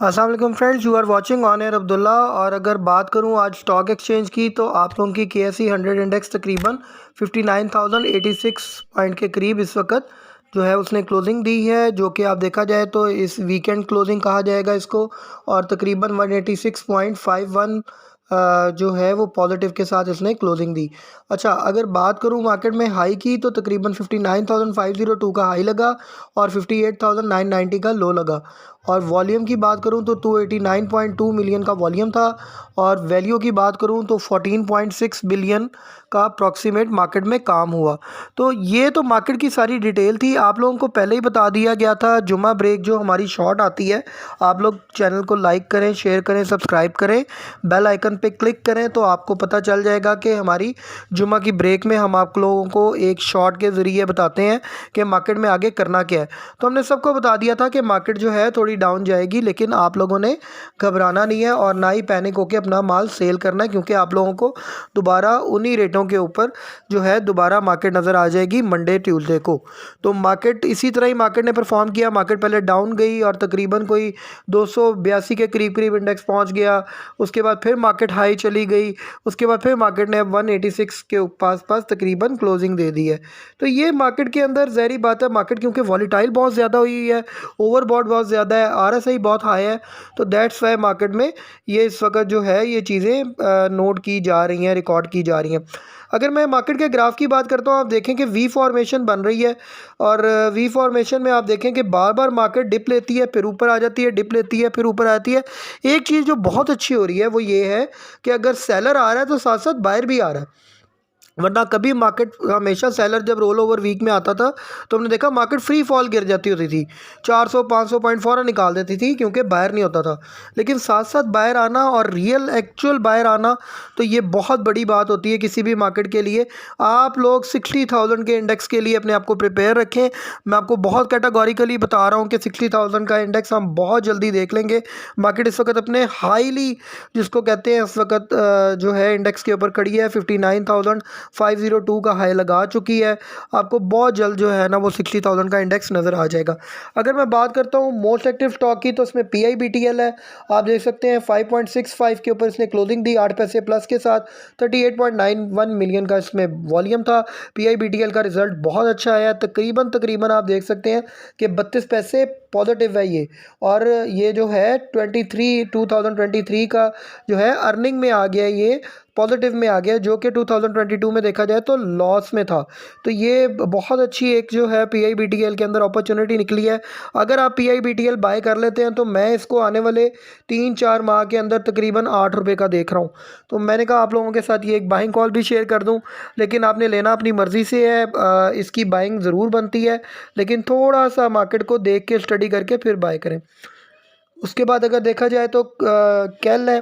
अस्सलाम वालेकुम friends, you are watching on air Abdullah. और अगर बात करूं आज स्टॉक एक्सचेंज की तो आप लोगों की KSE 100 इंडेक्स तकरीबन 59,086 पॉइंट के करीब इस वक्त जो है उसने क्लोजिंग दी है, जो कि आप देखा जाए तो इस वीकेंड क्लोजिंग कहा जाएगा इसको। और तकरीबन 186.51 जो है वो पॉजिटिव के साथ इसने क्लोजिंग दी। अच्छा, अगर बात करूं मार्केट में हाई की तो तकरीबन 59,502 का हाई लगा और 58,990 का लो लगा। और वॉल्यूम की बात करूं तो 289.2 मिलियन का वॉल्यूम था। और वैल्यू की बात करूं तो 14.6 बिलियन का अप्रॉक्सीमेट मार्केट में काम हुआ। तो ये तो मार्केट की सारी डिटेल थी, आप लोगों को पहले ही बता दिया गया था। जुमा ब्रेक जो हमारी शॉर्ट आती है, आप लोग चैनल को लाइक करें, शेयर करें, सब्सक्राइब करें, बेल आइकन पे क्लिक करें तो आपको पता चल जाएगा कि हमारी जुमा की ब्रेक में हम आप लोगों को एक शॉर्ट के ज़रिए बताते हैं कि मार्केट में आगे करना क्या है। तो हमने सबको बता दिया था कि मार्केट जो है थोड़ी डाउन जाएगी, लेकिन आप लोगों ने घबराना नहीं है और ना ही पैनिक होकर अपना माल सेल करना है, क्योंकि आप लोगों को दोबारा उन्हीं रेटों के ऊपर जो है दोबारा मार्केट नज़र आ जाएगी मंडे ट्यूसडे को। तो मार्केट इसी तरह ही मार्केट ने परफॉर्म किया। मार्केट पहले डाउन गई और तकरीबन कोई 282 के करीब करीब इंडेक्स पहुंच गया। उसके बाद फिर मार्केट हाई चली गई। उसके बाद फिर मार्केट ने 186 के पास पास तकरीबन क्लोजिंग दे दी है। तो ये मार्केट के अंदर ज़हरी बात है, मार्केट क्योंकि वॉलीटाइल बहुत ज़्यादा हुई है, ओवरबॉट बहुत ज़्यादा है, RSI बहुत हाई है। तो दैट्स वाई मार्केट में ये इस वक्त जो है ये चीज़ें नोट की जा रही हैं, रिकॉर्ड की जा रही हैं। अगर मैं मार्केट के ग्राफ की बात करता हूँ, आप देखें कि वी फॉर्मेशन बन रही है। और वी फॉर्मेशन में आप देखें कि बार बार मार्केट डिप लेती है, फिर ऊपर आ जाती है, डिप लेती है, फिर ऊपर आती है। एक चीज़ जो बहुत अच्छी हो रही है वो ये है कि अगर सेलर आ रहा है तो साथ साथ बायर भी आ रहा है। वरना कभी मार्केट हमेशा सेलर जब रोल ओवर वीक में आता था तो हमने देखा मार्केट फ्री फॉल गिर जाती होती थी, 400-500 पॉइंट फ़ौरन निकाल देती थी क्योंकि बायर नहीं होता था। लेकिन साथ साथ बायर आना और रियल एक्चुअल बायर आना, तो ये बहुत बड़ी बात होती है किसी भी मार्केट के लिए। आप लोग 60,000 के इंडेक्स के लिए अपने आप को प्रिपेयर रखें। मैं आपको बहुत कैटेगोरिकली बता रहा हूँ कि 60,000 का इंडेक्स हम बहुत जल्दी देख लेंगे। मार्केट इस वक्त अपने हाईली जिसको कहते हैं इस वक्त जो है इंडेक्स के ऊपर खड़ी है, 59,502 का हाई लगा चुकी है। आपको बहुत जल्द जो है ना वो 60,000 का इंडेक्स नज़र आ जाएगा। अगर मैं बात करता हूँ मोस्ट एक्टिव स्टॉक की तो इसमें PIBTL है। आप देख सकते हैं 5.65 के ऊपर इसने क्लोजिंग दी 8 पैसे प्लस के साथ। 38.91 मिलियन का इसमें वॉल्यूम था। PIBTL का रिजल्ट बहुत अच्छा आया, तकरीबन तकरीबन आप देख सकते हैं कि 32 पैसे पॉजिटिव है ये। और ये जो है 2023 का जो है अर्निंग में आ गया, ये पॉजिटिव में आ गया, जो कि 2022 में देखा जाए तो लॉस में था। तो ये बहुत अच्छी एक जो है PIBTL के अंदर अपॉर्चुनिटी निकली है। अगर आप PIBTL बाय कर लेते हैं तो मैं इसको आने वाले 3-4 माह के अंदर तकरीबन 8 रुपये का देख रहा हूँ। तो मैंने कहा आप लोगों के साथ ये एक बाइंग कॉल भी शेयर कर दूँ, लेकिन आपने लेना अपनी मर्ज़ी से है। इसकी बाइंग ज़रूर बनती है, लेकिन थोड़ा सा मार्केट को देख के स्टडी करके फिर बाय करें। उसके बाद अगर देखा जाए तो कैल है,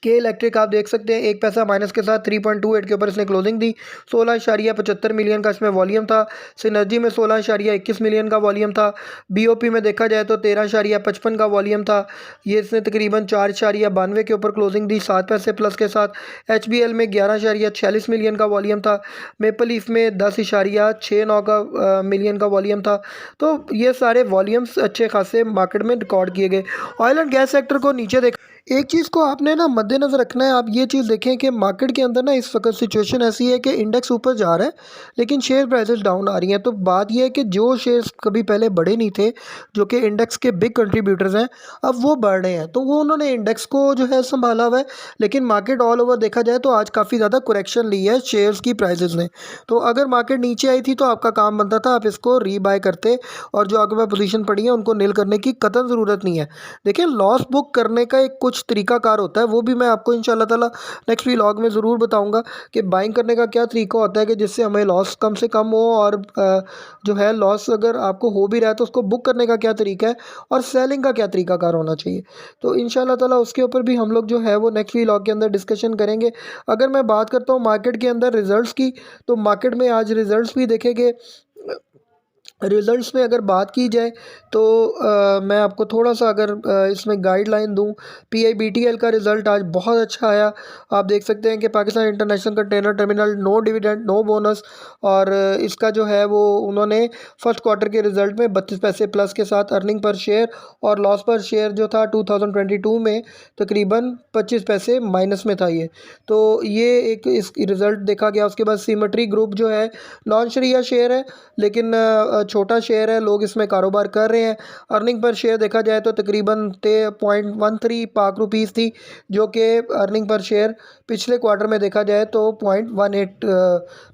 के इलेक्ट्रिक आप देख सकते हैं 1 पैसा माइनस के साथ 3.28 के ऊपर इसने क्लोजिंग दी। 16.75 मिलियन का इसमें वॉल्यूम था। सिनर्जी में 16.21 मिलियन का वॉल्यूम था। BOP में देखा जाए तो 13.55 का वॉल्यूम था। ये इसने तकरीबन 4.92 के ऊपर क्लोजिंग दी 7 पैसे प्लस के साथ। HBL में 11.46 मिलियन का वॉल्यूम था। मेपल लीफ में 10.69 का मिलियन का वॉल्यूम था। तो ये सारे वॉल्यूम्स अच्छे खासे मार्केट में रिकॉर्ड किए गए। ऑयल एंड गैस सेक्टर को नीचे देख, एक चीज़ को आपने ना मद्देनज़र रखना है। आप ये चीज़ देखें कि मार्केट के अंदर ना इस वक्त सिचुएशन ऐसी है कि इंडेक्स ऊपर जा रहा है लेकिन शेयर प्राइसेस डाउन आ रही हैं। तो बात यह है कि जो शेयर्स कभी पहले बढ़े नहीं थे, जो कि इंडेक्स के बिग कंट्रीब्यूटर्स हैं, अब वो बढ़ रहे हैं। तो वो उन्होंने इंडेक्स को जो है संभाला हुआ है। लेकिन मार्केट ऑल ओवर देखा जाए तो आज काफ़ी ज़्यादा करेक्शन ली है शेयर्स की प्राइजेस ने। तो अगर मार्केट नीचे आई थी तो आपका काम बनता था आप इसको रीबाय करते, और जो आगे पोजीशन पड़ी है उनको नील करने की कतई ज़रूरत नहीं है। देखिए, लॉस बुक करने का एक कुछ तरीकाकार होता है, वो भी मैं आपको इंशाल्लाह ताला नेक्स्ट व्लॉग में ज़रूर बताऊंगा कि बाइंग करने का क्या तरीका होता है कि जिससे हमें लॉस कम से कम हो, और जो है लॉस अगर आपको हो भी रहा है तो उसको बुक करने का क्या तरीका है, और सेलिंग का क्या तरीकाकार होना चाहिए। तो इंशाल्लाह ताला उसके ऊपर भी हम लोग जो है वो नेक्स्ट व्लॉग के अंदर डिस्कशन करेंगे। अगर मैं बात करता हूँ मार्केट के अंदर रिजल्ट्स की, तो मार्केट में आज रिजल्ट्स भी देखेंगे। रिज़ल्ट्स में अगर बात की जाए तो मैं आपको थोड़ा-सा अगर इसमें गाइडलाइन दूँ, पीआईबीटीएल का रिज़ल्ट आज बहुत अच्छा आया। आप देख सकते हैं कि Pakistan international container terminal no dividend, no bonus और इसका जो है वो उन्होंने फर्स्ट क्वार्टर के रिज़ल्ट में 32 पैसे प्लस के साथ अर्निंग पर शेयर और लॉस पर शेयर जो था 2022 में तकरीबन 25 पैसे माइनस में था ये। तो ये एक इस रिज़ल्ट देखा गया। उसके बाद सिमेट्री ग्रुप जो है नॉन शरिया शेयर है, लेकिन छोटा शेयर है, लोग इसमें कारोबार कर रहे हैं। अर्निंग पर शेयर देखा जाए तो तकरीबन 0.13 पाक रुपीज़ थी, जो कि अर्निंग पर शेयर पिछले क्वार्टर में देखा जाए तो 0.18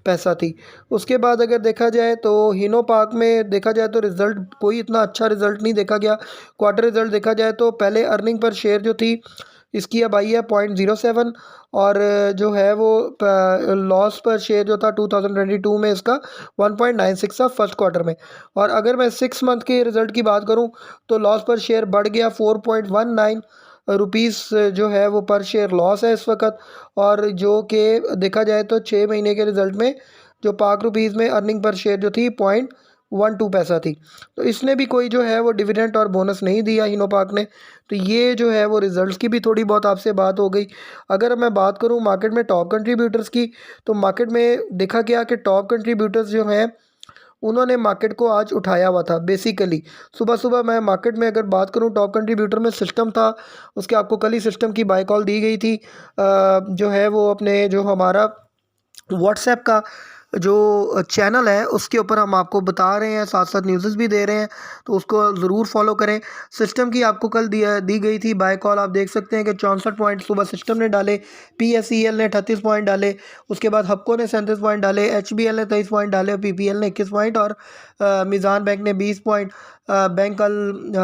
पैसा थी। उसके बाद अगर देखा जाए तो हिनो पाक में देखा जाए तो रिज़ल्ट कोई इतना अच्छा रिज़ल्ट नहीं देखा गया। क्वार्टर रिज़ल्ट देखा जाए तो पहले अर्निंग पर शेयर जो थी इसकी अब आई है 0.07 और जो है वो लॉस पर शेयर जो था 2022 में इसका 1.96 था फर्स्ट क्वार्टर में। और अगर मैं 6 मंथ के रिज़ल्ट की बात करूं तो लॉस पर शेयर बढ़ गया 4.19 रुपीस जो है वो पर शेयर लॉस है इस वक्त। और जो कि देखा जाए तो 6 महीने के रिज़ल्ट में जो पाक रुपीज़ में अर्निंग पर शेयर जो थी 0.12 पैसा थी। तो इसने भी कोई जो है वो डिविडेंड और बोनस नहीं दिया हिनो पाक ने। तो ये जो है वो रिज़ल्ट्स की भी थोड़ी बहुत आपसे बात हो गई। अगर मैं बात करूं मार्केट में टॉप कंट्रीब्यूटर्स की, तो मार्केट में देखा गया कि टॉप कंट्रीब्यूटर्स जो हैं उन्होंने मार्केट को आज उठाया हुआ था। बेसिकली सुबह सुबह मैं मार्केट में अगर बात करूं टॉप कंट्रीब्यूटर में सिस्टम था, उसके आपको कल ही सिस्टम की बाय कॉल दी गई थी। जो है वो अपने जो हमारा व्हाट्सएप का जो चैनल है उसके ऊपर हम आपको बता रहे हैं, साथ साथ न्यूज़ भी दे रहे हैं, तो उसको ज़रूर फॉलो करें। सिस्टम की आपको कल दी गई थी बाय कॉल। आप देख सकते हैं कि 64 पॉइंट सुबह सिस्टम ने डाले, पीएसईएल ने 38 पॉइंट डाले, उसके बाद हबको ने 37 पॉइंट डाले, एचबीएल ने 23 पॉइंट डाले, पीपीएल ने 21 पॉइंट और मिज़ान बैंक ने 20 पॉइंट। बैंक अल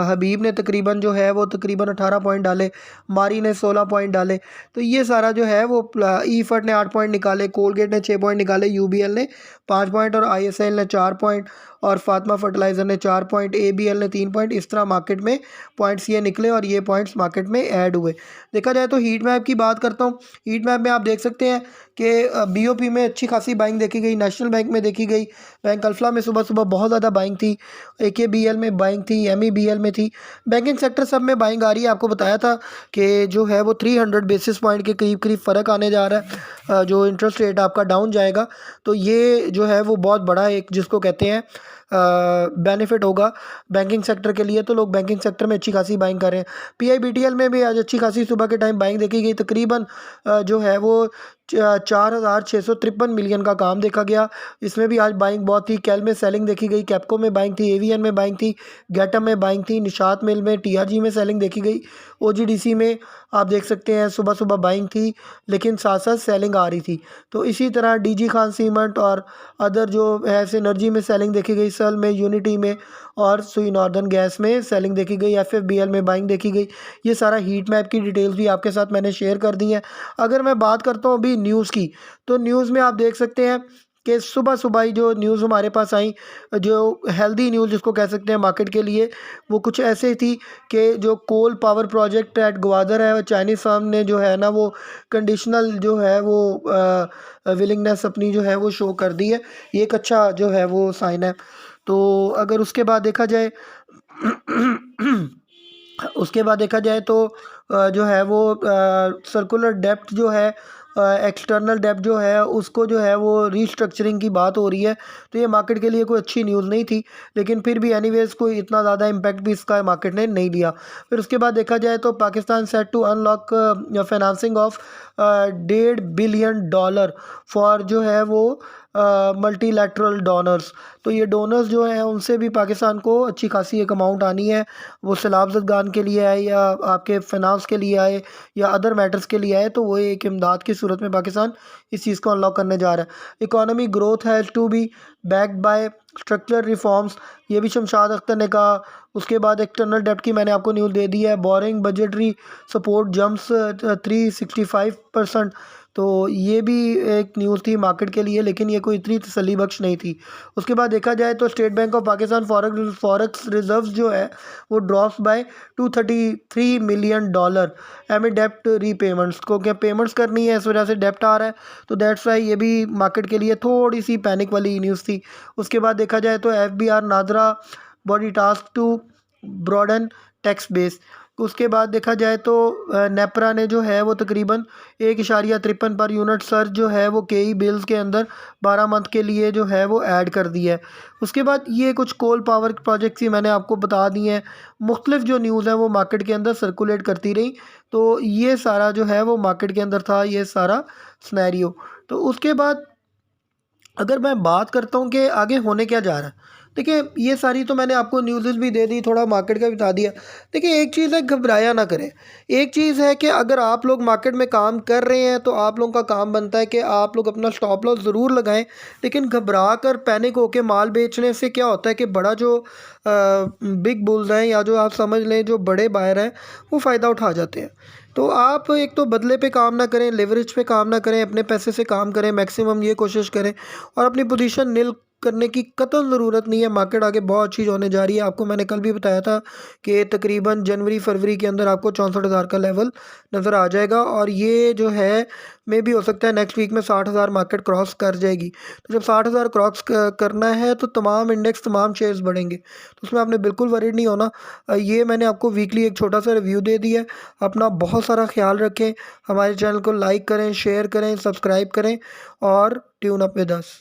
हबीब ने तकरीबन जो है वो तकरीबन 18 पॉइंट डाले, मारी ने 16 पॉइंट डाले। तो ये सारा जो है वो ई फट ने 8 पॉइंट निकाले, कोलगेट ने 6 पॉइंट निकाले, यूबीएल ने 5 पॉइंट और आईएसएल ने 4 पॉइंट और फातिमा फर्टिलाइज़र ने 4 पॉइंट, एबीएल ने 3 पॉइंट। इस तरह मार्केट में पॉइंट्स ये निकले और ये पॉइंट्स मार्केट में ऐड हुए। देखा जाए तो हीट मैप की बात करता हूँ। हीट मैप में आप देख सकते हैं कि बीओपी में अच्छी खासी बाइंग देखी गई, नेशनल बैंक में देखी गई, बैंक अल्फला में सुबह सुबह बहुत ज़्यादा बाइंग थी, एकेबीएल में बाइंग थी, एमईबीएल में थी। बैंकिंग सेक्टर सब में बाइंग आ रही है। आपको बताया था कि जो है वो 300 बेसिस पॉइंट के करीब करीब फ़र्क आने जा रहा है, जो इंटरेस्ट रेट आपका डाउन जाएगा। तो ये जो है वो बहुत बड़ा एक जिसको कहते हैं बेनिफिट होगा बैंकिंग सेक्टर के लिए। तो लोग बैंकिंग सेक्टर में अच्छी खासी बाइंग कर रहे हैं। पीआईबीटीएल में भी आज अच्छी खासी सुबह के टाइम बाइंग देखी गई। तकरीबन जो है वो 4,653 मिलियन का काम देखा गया। इसमें भी आज बाइंग बहुत थी। कैल में सेलिंग देखी गई, कैप्को में बाइंग थी, एवीएन में बाइंग थी, गैटम में बाइंग थी, निशात मिल में, टीआरजी में सेलिंग देखी गई, ओजीडीसी में आप देख सकते हैं सुबह सुबह बाइंग थी, लेकिन साथ साथ सेलिंग आ रही थी। तो इसी तरह डीजी खान सीमेंट और अदर जो है सिनर्जी में सेलिंग देखी गई, सल में, यूनिटी में और सुई नॉर्दर्न गैस में सेलिंग देखी गई, एफएफबीएल में बाइंग देखी गई। ये सारा हीट मैप की डिटेल्स भी आपके साथ मैंने शेयर कर दी हैं। अगर मैं बात करता हूँ अभी न्यूज़ की, तो न्यूज़ में आप देख सकते हैं कि सुबह सुबह ही जो न्यूज़ हमारे पास आई, जो हेल्दी न्यूज़ जिसको कह सकते हैं मार्केट के लिए, वो कुछ ऐसे थी कि जो coal power project at Gwadar है, चाइनीज़ फर्म ने जो है ना वो कंडीशनल जो है वो विलिंगनेस अपनी जो है वो शो कर दी है। ये एक अच्छा जो है वो साइन है। तो अगर उसके बाद देखा जाए उसके बाद देखा जाए तो जो है वो सर्कुलर डेप्थ जो है, एक्सटर्नल डेप्थ जो है उसको जो है वो रीस्ट्रक्चरिंग की बात हो रही है। तो ये मार्केट के लिए कोई अच्छी न्यूज़ नहीं थी, लेकिन फिर भी एनीवेज कोई इतना ज़्यादा इम्पैक्ट भी इसका मार्केट ने नहीं लिया। फिर उसके बाद देखा जाए तो Pakistan set to unlock financing of $1.5 billion for जो है वो मल्टीलैटरल डोनर्स। तो ये डोनर्स जो हैं उनसे भी पाकिस्तान को अच्छी खासी एक अमाउंट आनी है, वो सैलाब ज़दगान के लिए आए या आपके फाइनेंस के लिए आए या अदर मैटर्स के लिए आए, तो वो एक इमदाद की सूरत में पाकिस्तान इस चीज़ को अनलॉक करने जा रहा है। Economy growth has to be backed by structural reforms, ये भी शमशाद अख्तर ने कहा। उसके बाद एक्सटर्नल डेब्ट की मैंने आपको न्यूज़ दे दी है। Borrowing budgetary support jumps 365%। तो ये भी एक न्यूज़ थी मार्केट के लिए, लेकिन ये कोई इतनी तसल्ली बख्श नहीं थी। उसके बाद देखा जाए तो state bank of Pakistan forex reserves जो है वो ड्रॉप्स बाय $233 मिलियन एमिड डेप्ट रीपेमेंट्स को, क्या पेमेंट्स करनी है इस वजह से डेप्ट आ रहा है, तो दैट्स वाई ये भी मार्केट के लिए थोड़ी सी पैनिक वाली न्यूज़ थी। उसके बाद देखा जाए तो FBR NADRA body task to broaden tax base. उसके बाद देखा जाए तो नेपरा ने जो है वो तकरीबन 1.53 पर यूनिट सर्च जो है वो केई बिल्स के अंदर 12 मंथ के लिए जो है वो ऐड कर दिया है। उसके बाद ये कुछ कोल पावर प्रोजेक्ट्स ही मैंने आपको बता दी हैं, मुख्तलिफ जो न्यूज़ है वो मार्केट के अंदर सर्कुलेट करती रही। तो ये सारा जो है वो मार्केट के अंदर था, ये सारा स्नैरियो। तो उसके बाद अगर मैं बात करता हूँ कि आगे होने क्या जा रहा है, देखिए ये सारी तो मैंने आपको न्यूज़ भी दे दी, थोड़ा मार्केट का भी बता दिया। देखिए एक चीज़ है, घबराया ना करें। एक चीज़ है कि अगर आप लोग मार्केट में काम कर रहे हैं तो आप लोगों का काम बनता है कि आप लोग अपना स्टॉप लॉस ज़रूर लगाएं, लेकिन घबरा कर पैनिक होकर माल बेचने से क्या होता है कि बड़ा जो बिग बुल्स हैं या जो आप समझ लें जो बड़े बायर हैं वो फ़ायदा उठा जाते हैं। तो आप एक तो बदले पे काम ना करें, लेवरेज पे काम ना करें, अपने पैसे से काम करें, मैक्सिमम ये कोशिश करें और अपनी पोजीशन नील करने की कतई ज़रूरत नहीं है। मार्केट आगे बहुत अच्छी होने जा रही है। आपको मैंने कल भी बताया था कि तकरीबन जनवरी फरवरी के अंदर आपको 64,000 का लेवल नज़र आ जाएगा और ये जो है मे भी हो सकता है नेक्स्ट वीक में 60,000 मार्केट क्रॉस कर जाएगी। तो जब 60,000 क्रॉस करना है तो तमाम इंडेक्स तमाम शेयर्स बढ़ेंगे, तो उसमें आपने बिल्कुल वरीड नहीं होना। ये मैंने आपको वीकली एक छोटा सा रिव्यू दे दिया है। अपना बहुत सारा ख्याल रखें, हमारे चैनल को लाइक करें, शेयर करें, सब्सक्राइब करें और ट्यून अप विद अस।